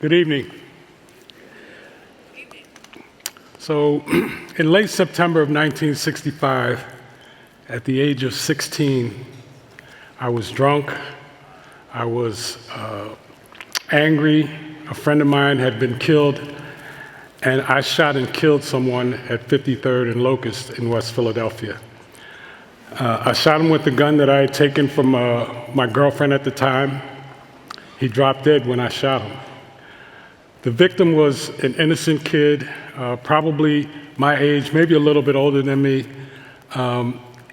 Good evening. So, in late September of 1965, at the age of 16, I was drunk, I was angry, a friend of mine had been killed, and I shot and killed someone at 53rd and Locust in West Philadelphia. I shot him with the gun that I had taken from my girlfriend at the time. He dropped dead when I shot him. The victim was an innocent kid, probably my age, maybe a little bit older than me.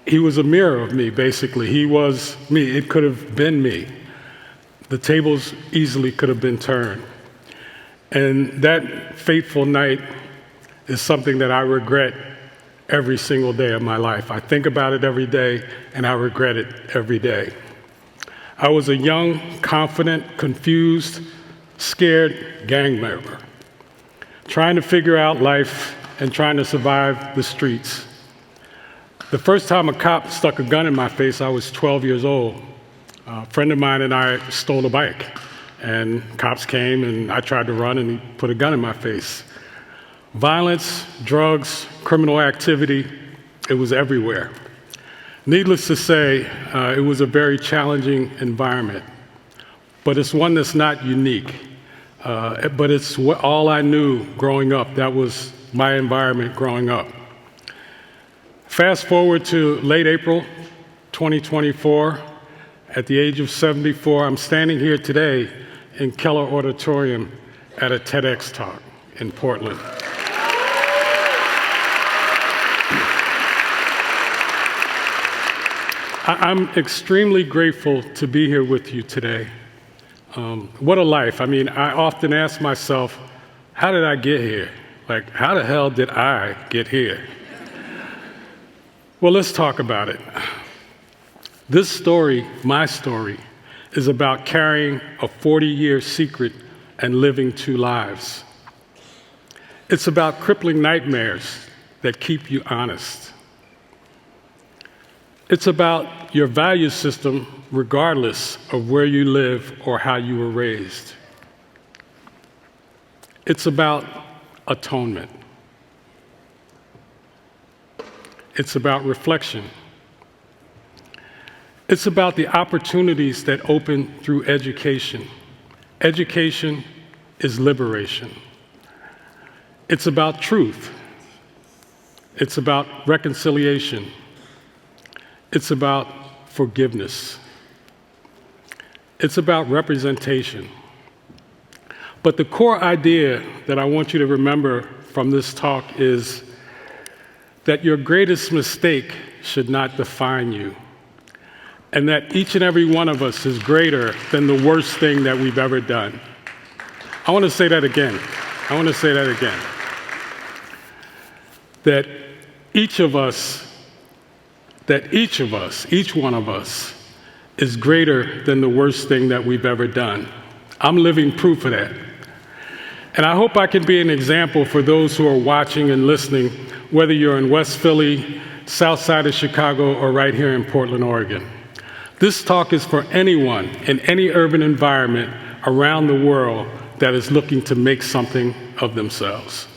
He was a mirror of me, basically. He was me. It could have been me. The tables easily could have been turned. And that fateful night is something that I regret every single day of my life. I think about it every day, and I regret it every day. I was a young, confident, confused, scared gang member, trying to figure out life and trying to survive the streets. The first time a cop stuck a gun in my face, I was 12 years old. A friend of mine and I stole a bike, and cops came, and I tried to run, and he put a gun in my face. Violence, drugs, criminal activity, it was everywhere. Needless to say, it was a very challenging environment, but it's one that's not unique. But it's all I knew growing up. That was my environment growing up. Fast forward to late April 2024, at the age of 74, I'm standing here today in Keller Auditorium at a TEDx talk in Portland. I'm extremely grateful to be here with you today. What a life. I mean, I often ask myself, how did I get here? Like, how the hell did I get here? Well, let's talk about it. This story, my story, is about carrying a 40-year secret and living two lives. It's about crippling nightmares that keep you honest. It's about your value system regardless of where you live or how you were raised. It's about atonement. It's about reflection. It's about the opportunities that open through education. Education is liberation. It's about truth. It's about reconciliation. It's about forgiveness. It's about representation. But the core idea that I want you to remember from this talk is that your greatest mistake should not define you, and that each and every one of us is greater than the worst thing that we've ever done. I want to say that again. That each one of us, is greater than the worst thing that we've ever done. I'm living proof of that. And I hope I can be an example for those who are watching and listening, whether you're in West Philly, south side of Chicago, or right here in Portland, Oregon. This talk is for anyone in any urban environment around the world that is looking to make something of themselves.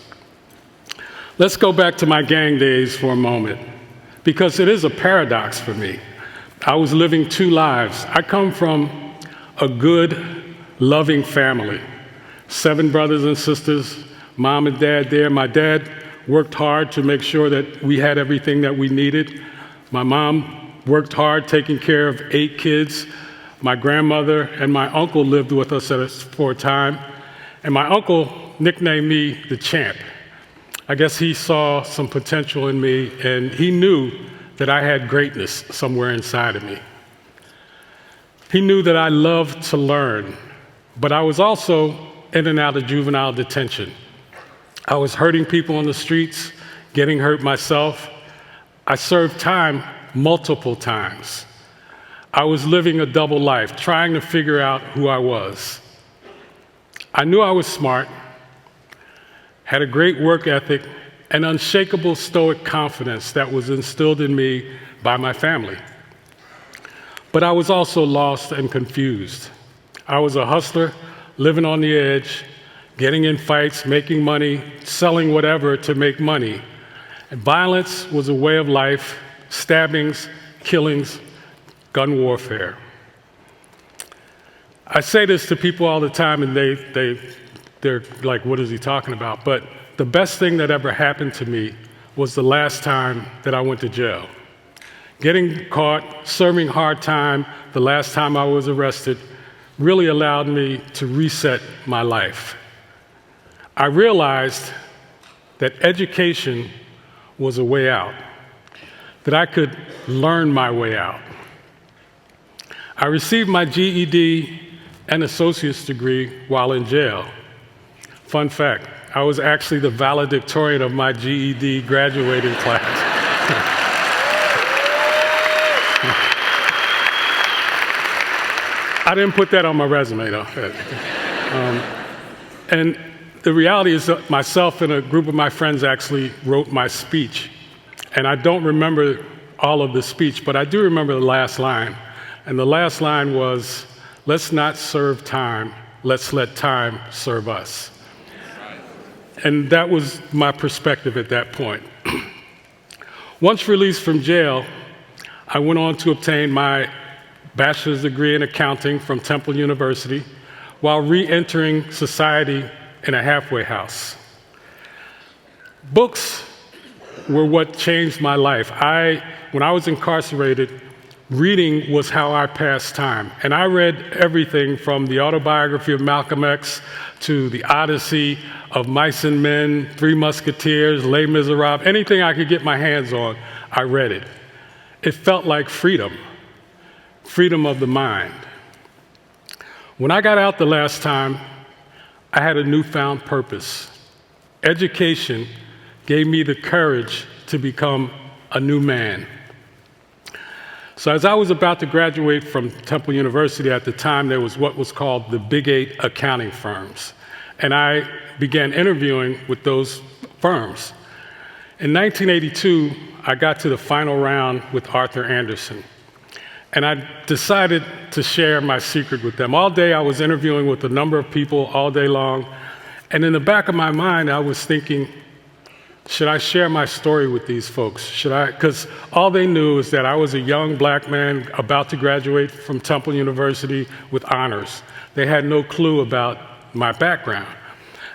Let's go back to my gang days for a moment, because it is a paradox for me. I was living two lives. I come from a good, loving family. 7 brothers and sisters, mom and dad there. My dad worked hard to make sure that we had everything that we needed. My mom worked hard taking care of 8 kids. My grandmother and my uncle lived with us for a time. And my uncle nicknamed me the champ. I guess he saw some potential in me, and he knew that I had greatness somewhere inside of me. He knew that I loved to learn, but I was also in and out of juvenile detention. I was hurting people on the streets, getting hurt myself. I served time multiple times. I was living a double life, trying to figure out who I was. I knew I was smart, had a great work ethic, an unshakable stoic confidence that was instilled in me by my family. But I was also lost and confused. I was a hustler, living on the edge, getting in fights, making money, selling whatever to make money. And violence was a way of life, stabbings, killings, gun warfare. I say this to people all the time, and they're like, what is he talking about? But the best thing that ever happened to me was the last time that I went to jail. Getting caught, serving hard time, the last time I was arrested, really allowed me to reset my life. I realized that education was a way out, that I could learn my way out. I received my GED and associate's degree while in jail. Fun fact, I was actually the valedictorian of my GED graduating class. I didn't put that on my resume, though. And the reality is that myself and a group of my friends actually wrote my speech. And I don't remember all of the speech, but I do remember the last line. And the last line was, let's not serve time, let's let time serve us. And that was my perspective at that point. Once released from jail, I went on to obtain my bachelor's degree in accounting from Temple University while re-entering society in a halfway house. Books were what changed my life. When I was incarcerated, reading was how I passed time. And I read everything from the autobiography of Malcolm X to the Odyssey of Mice and Men, Three Musketeers, Les Miserables, anything I could get my hands on, I read it. It felt like freedom of the mind. When I got out the last time, I had a newfound purpose. Education gave me the courage to become a new man. So as I was about to graduate from Temple University, at the time there was what was called the Big 8 accounting firms. And I began interviewing with those firms. In 1982, I got to the final round with Arthur Andersen. And I decided to share my secret with them. All day I was interviewing with a number of people all day long. And in the back of my mind, I was thinking, should I share my story with these folks? Should I? Because all they knew is that I was a young black man about to graduate from Temple University with honors. They had no clue about my background.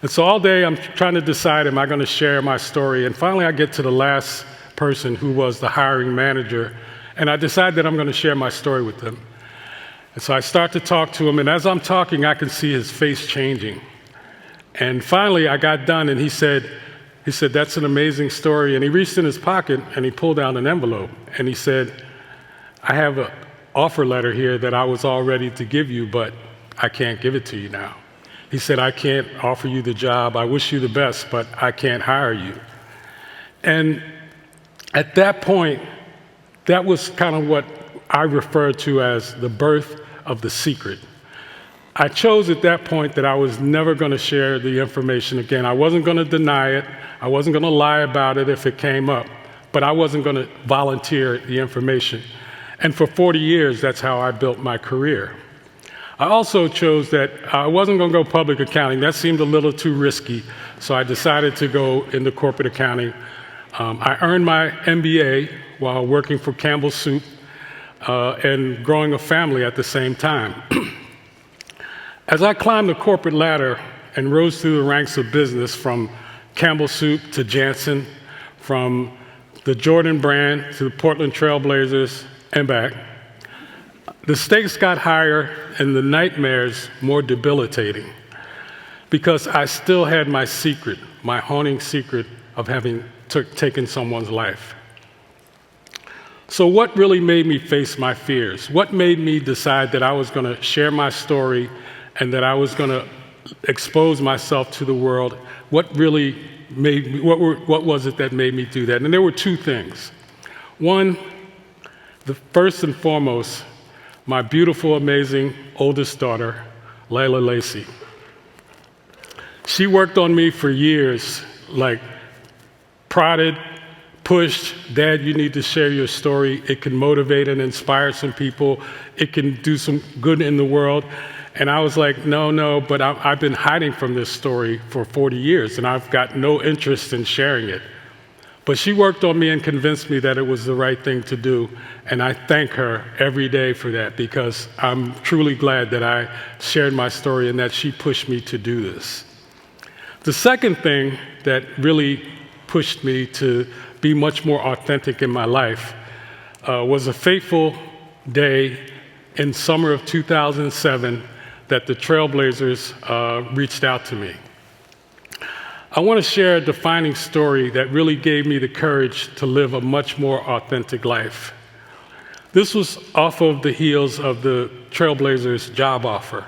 And so all day I'm trying to decide, am I going to share my story? And finally I get to the last person, who was the hiring manager, and I decide that I'm going to share my story with them. And so I start to talk to him, and as I'm talking, I can see his face changing. And finally I got done, and he said, that's an amazing story. And he reached in his pocket and he pulled out an envelope and he said, I have an offer letter here that I was all ready to give you, but I can't give it to you now. He said, I can't offer you the job. I wish you the best, but I can't hire you. And at that point, that was kind of what I refer to as the birth of the secret. I chose at that point that I was never going to share the information again. I wasn't going to deny it. I wasn't going to lie about it if it came up, but I wasn't going to volunteer the information. And for 40 years, that's how I built my career. I also chose that I wasn't going to go public accounting. That seemed a little too risky, so I decided to go into corporate accounting. I earned my MBA while working for Campbell Soup and growing a family at the same time. As I climbed the corporate ladder and rose through the ranks of business, from Campbell Soup to Janssen, from the Jordan brand to the Portland Trail Blazers and back, the stakes got higher and the nightmares more debilitating, because I still had my secret, my haunting secret of having taken someone's life. So what really made me face my fears? What made me decide that I was going to share my story and that I was going to expose myself to the world? What really made me, what was it that made me do that? And there were two things. One, the first and foremost, my beautiful, amazing oldest daughter, Layla Lacey. She worked on me for years, like prodded, pushed, Dad, you need to share your story. It can motivate and inspire some people. It can do some good in the world. And I was like, no, but I've been hiding from this story for 40 years, and I've got no interest in sharing it. But she worked on me and convinced me that it was the right thing to do, and I thank her every day for that, because I'm truly glad that I shared my story and that she pushed me to do this. The second thing that really pushed me to be much more authentic in my life was a fateful day in summer of 2007 that the Trailblazers reached out to me. I want to share a defining story that really gave me the courage to live a much more authentic life. This was off of the heels of the Trailblazers' job offer.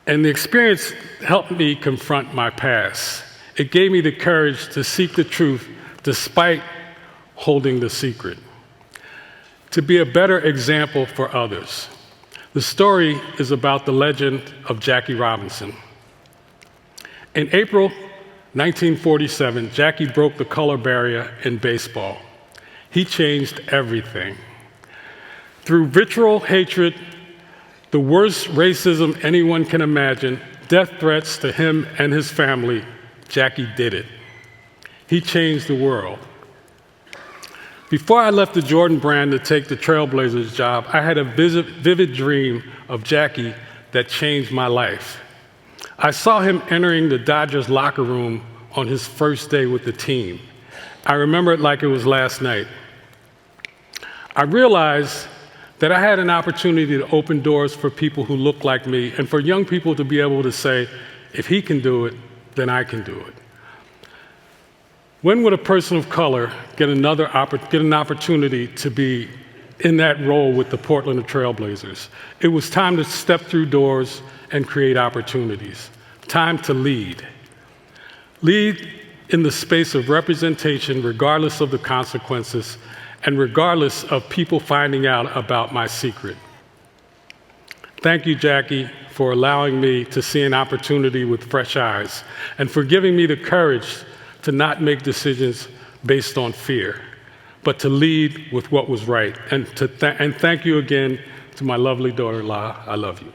And the experience helped me confront my past. It gave me the courage to seek the truth despite holding the secret, to be a better example for others. The story is about the legend of Jackie Robinson. In April 1947, Jackie broke the color barrier in baseball. He changed everything. Through vitriol, hatred, the worst racism anyone can imagine, death threats to him and his family, Jackie did it. He changed the world. Before I left the Jordan brand to take the Trailblazers job, I had a vivid dream of Jackie that changed my life. I saw him entering the Dodgers locker room on his first day with the team. I remember it like it was last night. I realized that I had an opportunity to open doors for people who look like me and for young people to be able to say, if he can do it, then I can do it. When would a person of color get an opportunity to be in that role with the Portland Trailblazers? It was time to step through doors and create opportunities. Time to lead. Lead in the space of representation regardless of the consequences and regardless of people finding out about my secret. Thank you, Jackie, for allowing me to see an opportunity with fresh eyes and for giving me the courage to not make decisions based on fear, but to lead with what was right. And thank you again to my lovely daughter, La. I love you.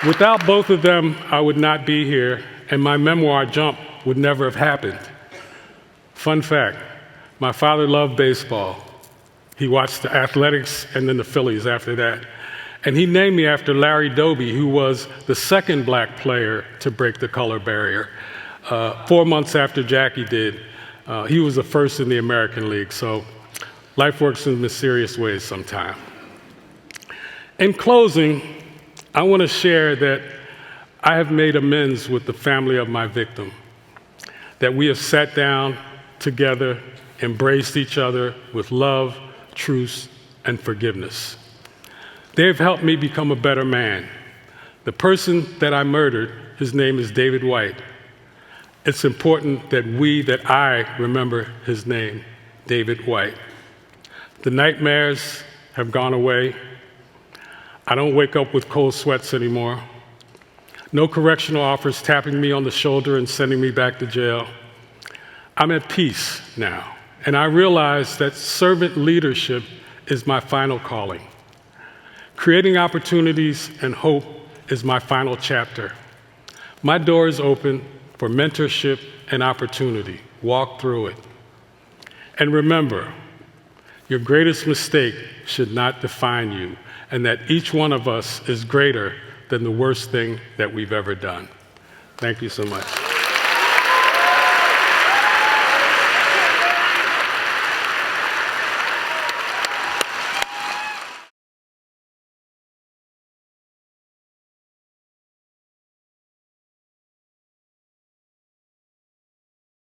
Without both of them, I would not be here, and my memoir, Jump, would never have happened. Fun fact, my father loved baseball. He watched the Athletics and then the Phillies after that. And he named me after Larry Doby, who was the second black player to break the color barrier. 4 months after Jackie did, he was the first in the American League. So life works in mysterious ways sometimes. In closing, I want to share that I have made amends with the family of my victim, that we have sat down together, embraced each other with love, truth, and forgiveness. They have helped me become a better man. The person that I murdered, his name is David White. It's important that I remember his name, David White. The nightmares have gone away. I don't wake up with cold sweats anymore. No correctional officers tapping me on the shoulder and sending me back to jail. I'm at peace now, and I realize that servant leadership is my final calling. Creating opportunities and hope is my final chapter. My door is open for mentorship and opportunity. Walk through it. And remember, your greatest mistake should not define you, and that each one of us is greater than the worst thing that we've ever done. Thank you so much.